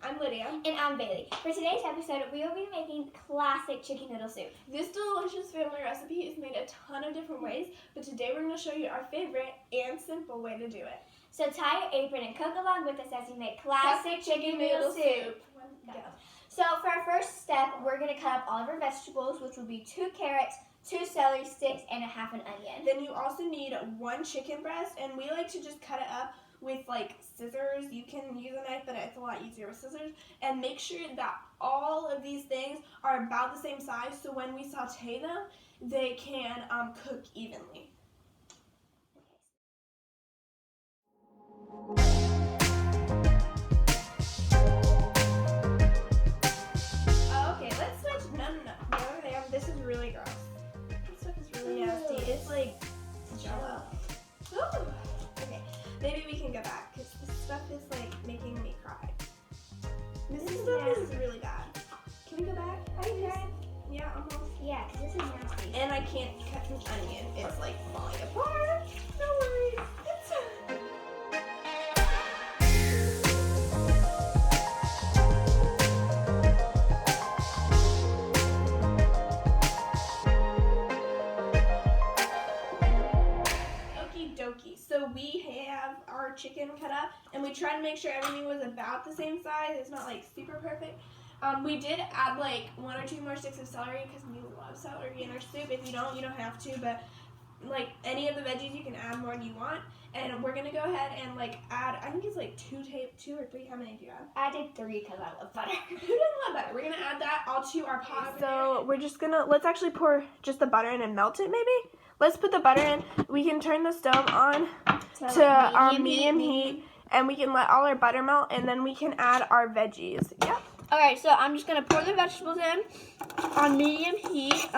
I'm Lydia. And I'm Bailey. For today's episode, we will be making classic chicken noodle soup. This delicious family recipe is made a ton of different ways, but today we're going to show you our favorite and simple way to do it. So tie your apron and cook along with us as we make classic chicken noodle soup. Go. So for our first step, we're going to cut up all of our vegetables, which will be 2 carrots, 2 celery sticks, and a half an onion. Then you also need 1 chicken breast, and we like to just cut it up with like scissors. You can use a knife, but it's a lot easier with scissors. And make sure that all of these things are about the same size, so when we saute them, they can cook evenly. Okay, let's switch. No, over there. This is really gross. This stuff is really nasty. It's like Jello. Ooh. Okay, maybe we can go back because this stuff is like making me cry. This stuff is really bad. Can we go back? Are you good? Yeah, almost. Yeah, because this is nasty. And I can't cut an onion. It's like falling apart. No worries. It's Okie dokie. So we have our chicken cut up, and we tried to make sure everything was about the same size. It's not like super perfect. We did add like 1 or 2 more sticks of celery because we love celery in our soup. If you don't, you don't have to, but like any of the veggies you can add more than you want. And we're gonna go ahead and like add, I think it's like 2 or 3. How many do you add? I did 3 because I love butter. Who doesn't love butter? We're gonna add that all to our pot. So we're just gonna, let's actually pour just the butter in and melt it maybe. Let's put the butter in. We can turn the stove on to our medium heat, and we can let all our butter melt, and then we can add our veggies. Yep. Alright, so I'm just going to pour the vegetables in on medium heat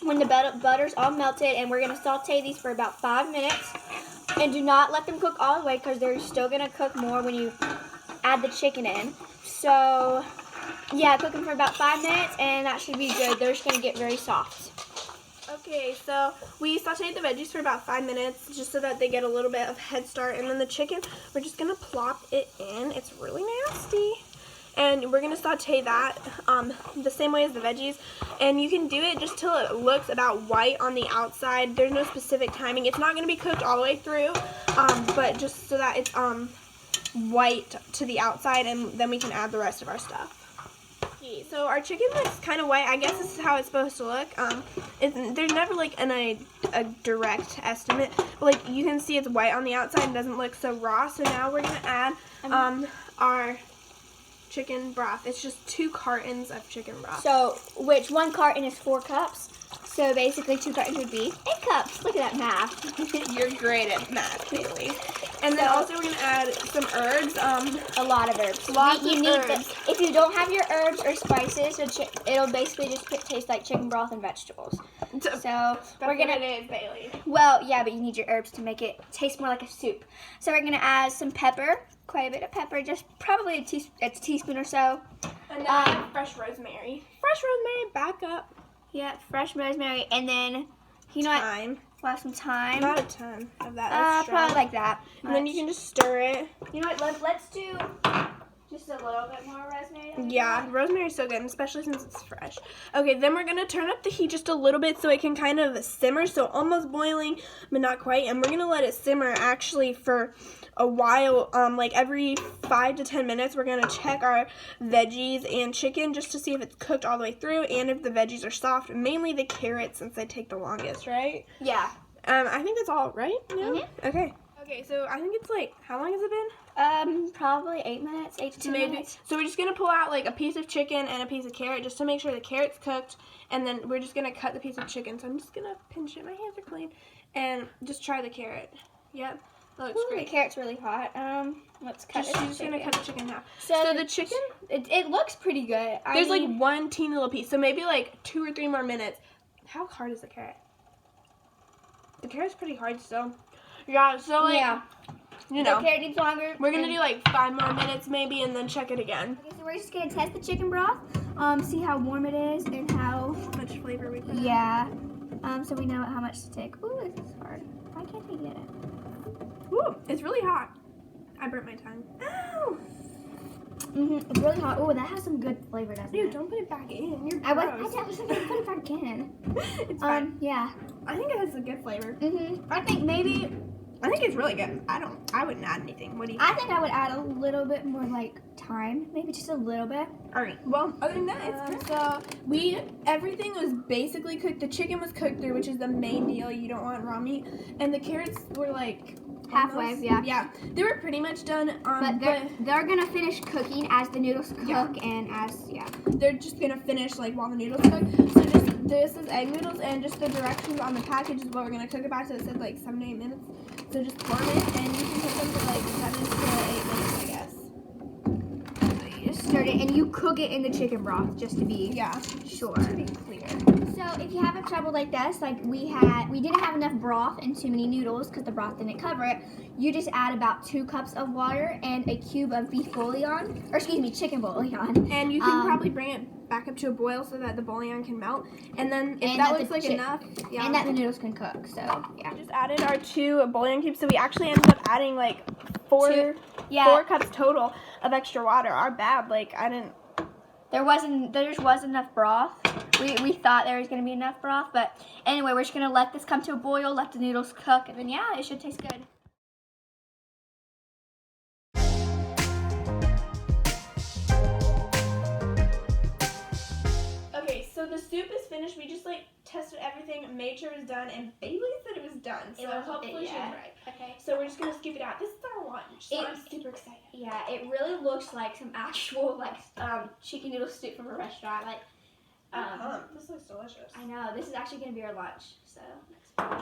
when the butter's all melted, and we're going to saute these for about 5 minutes. And do not let them cook all the way because they're still going to cook more when you add the chicken in. So, yeah, cook them for about 5 minutes, and that should be good. They're just going to get very soft. Okay, so we sauteed the veggies for about 5 minutes just so that they get a little bit of head start. And then the chicken, we're just going to plop it in. It's really nasty. And we're going to saute that the same way as the veggies. And you can do it just till it looks about white on the outside. There's no specific timing. It's not going to be cooked all the way through, but just so that it's white to the outside, and then we can add the rest of our stuff. Okay, so our chicken looks kind of white. I guess this is how it's supposed to look. There's never like a direct estimate, but like you can see it's white on the outside and doesn't look so raw. So now we're going to add our chicken broth. It's just 2 cartons of chicken broth. So, which 1 carton is 4 cups. So basically 2 cartons would be 8 cups. Look at that math. You're great at math, Bailey. And then also we're going to add some herbs. A lot of herbs. You need herbs. If you don't have your herbs or spices, it'll basically just taste like chicken broth and vegetables. So we're going to... It is, Bailey. Well, yeah, but you need your herbs to make it taste more like a soup. So we're going to add some pepper. Quite a bit of pepper, just probably a teaspoon or so. And then fresh rosemary. Fresh rosemary, back up. Yeah, fresh rosemary, and then, you know what? We'll have some thyme. Not a ton of that. That's probably like that. And then you can just stir it. You know what? Let's do just a little bit more rosemary. Yeah, rosemary is so good, especially since it's fresh. Okay, then we're going to turn up the heat just a little bit so it can kind of simmer, so almost boiling, but not quite. And we're going to let it simmer actually for a while, like every 5 to 10 minutes. We're going to check our veggies and chicken just to see if it's cooked all the way through and if the veggies are soft, mainly the carrots since they take the longest, right? Yeah. I think that's all, right? Yeah? Mm-hmm. Okay, so I think it's like, how long has it been? Probably 8 minutes, 8 to 10 minutes. So we're just going to pull out like a piece of chicken and a piece of carrot just to make sure the carrot's cooked, and then we're just going to cut the piece of chicken. So I'm just going to pinch it. My hands are clean. And just try the carrot. Yep. That looks great. The carrot's really hot. Let's cut it. She's just going to cut the chicken now. So the chicken? It looks pretty good. There's like 1 teeny little piece. So maybe like 2 or 3 more minutes. How hard is the carrot? The carrot's pretty hard still. Yeah, so like, you know, the carrot needs longer. We're going to do like 5 more minutes maybe and then check it again. Okay, so we're just going to test the chicken broth, see how warm it is and how much flavor we put in. Yeah. So we know how much to take. Ooh, this is hard. Why can't I get it? Ooh, it's really hot. I burnt my tongue. Ow! It's really hot. Oh, that has some good flavor, doesn't Dude, it? don't put it back in. You're I gross. wasn't gonna put it back in. It's fine. Yeah. I think it has a good flavor. I think maybe. I think it's really good. I wouldn't add anything. What do you I think? think I would add a little bit more like thyme, maybe just a little bit. Alright, well, other than that, it's good. So, everything was basically cooked. The chicken was cooked through, which is the main deal. You don't want raw meat. And the carrots were like Halfway, almost- yeah. Yeah, they were pretty much done. But they're gonna finish cooking as the noodles cook and as they're just gonna finish like while the noodles cook. So this is egg noodles, and just the directions on the package is what we're gonna cook it by. So it said like 7 to 8 minutes. So just pour them in, and you can cook them for like 7 to 8 minutes, I guess. you just stir it and you cook it in the chicken broth just to be sure. To be clear. So if you have a trouble like this, like we didn't have enough broth and too many noodles because the broth didn't cover it. You just add about 2 cups of water and a cube of beef bouillon, or excuse me, chicken bouillon. And you can probably bring it back up to a boil so that the bouillon can melt. And then if that looks like enough, and that the noodles can cook. So yeah. We just added our 2 bouillon cubes, so we actually ended up adding like 4 cups total of extra water. Our bad, like I didn't. There just wasn't enough broth. We thought there was gonna be enough broth, but anyway, we're just gonna let this come to a boil, let the noodles cook, and then yeah, it should taste good. Okay, so the soup is finished. We just like tested everything, made sure it was done, and Bailey said it was done. So hopefully she's right. Okay. So we're just gonna scoop it out. This is our lunch. So I'm super excited. Yeah, it really looks like some actual like chicken noodle soup from a restaurant. Like, this looks delicious. I know this is actually gonna be our lunch. So.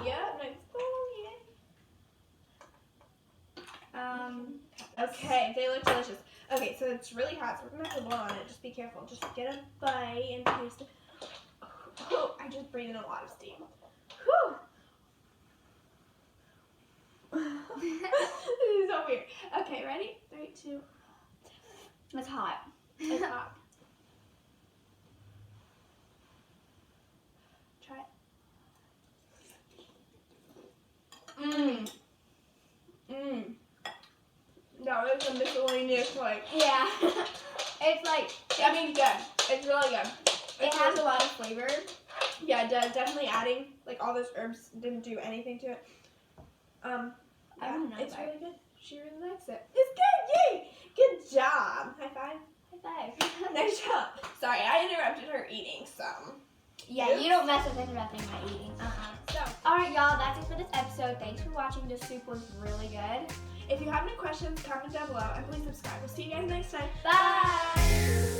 Yeah, nice. Oh yeah. Okay, they look delicious. Okay, so it's really hot, so we're gonna have to blow on it. Just be careful. Just get a bite and taste it. Oh, I just breathed in a lot of steam. Whew. This is so weird. Okay, ready? 3, 2. It's hot. It's hot. Try it. That was a miscellaneous, like. Yeah. It's like. I mean, good. It's really good. It has a lot of flavor. Yeah, it does. Definitely adding, like, all those herbs didn't do anything to it. I don't know. It's really good. She really likes it. It's good. Yay! Good job. High five. High five. Nice job. Sorry, I interrupted her eating some. Yeah, you don't mess with interrupting my eating. So, alright, y'all, that's it for this episode. Thanks for watching. This soup was really good. if you have any questions, comment down below and please subscribe. We'll see you guys next time. Bye!